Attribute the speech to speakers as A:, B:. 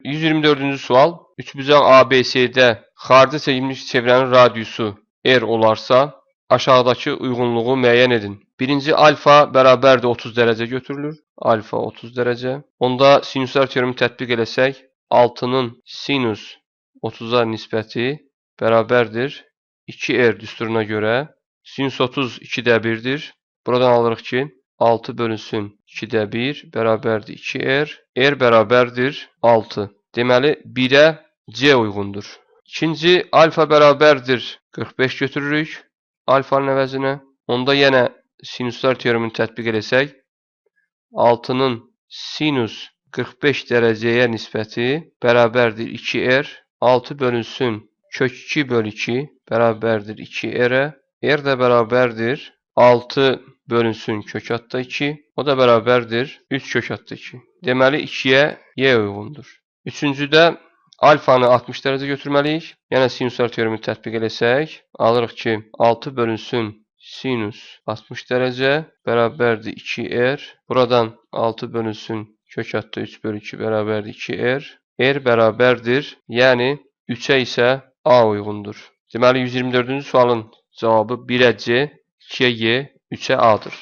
A: 124-cü sual. Üçbucaq ABC'də xarici çəkilmiş çevrənin radiusu R olarsa, aşağıdakı uyğunluğu müəyyən edin. Birinci alfa bərabərdir 30 dərəcə götürülür. Alfa 30 dərəcə. Onda sinuslar teoremi tətbiq eləsək, 6-nın sinus 30-a nisbəti bərabərdir 2R düsturuna görə. Sinus 30 2-də 1-dir. Buradan alırıq ki, 6 bölünsün 2-də 1 bərabərdir 2R. R bərabərdir 6. Deməli, 1-ə C uyğundur. İkinci, alfa bərabərdir 45 götürürük alfanın əvəzinə. Onda yenə sinuslar teoremini tətbiq eləsək, 6-nın sinus 45 dərəcəyə nisbəti bərabərdir 2R. 6 bölünsün kök 2 bölü 2 bərabərdir 2R-ə. R də bərabərdir 6 bölünsün kök altda 2. O da bərabərdir 3 kök altda 2. Deməli, 2-yə Y uyğundur. Üçüncüdə alfanı 60 dərəcə götürməliyik. Yəni sinuslar teoremini tətbiq eləsək, alırıq ki, 6 bölünsün sinus 60 dərəcə bərabərdir 2R. Buradan 6 bölünsün kök altda 3 bölü 2 bərabərdir 2R. R bərabərdir, yəni 3-ə isə A uyğundur. Deməli, 124-cü sualın cavabı 1-ə C, 2-yə Y, 3-ə A-dır.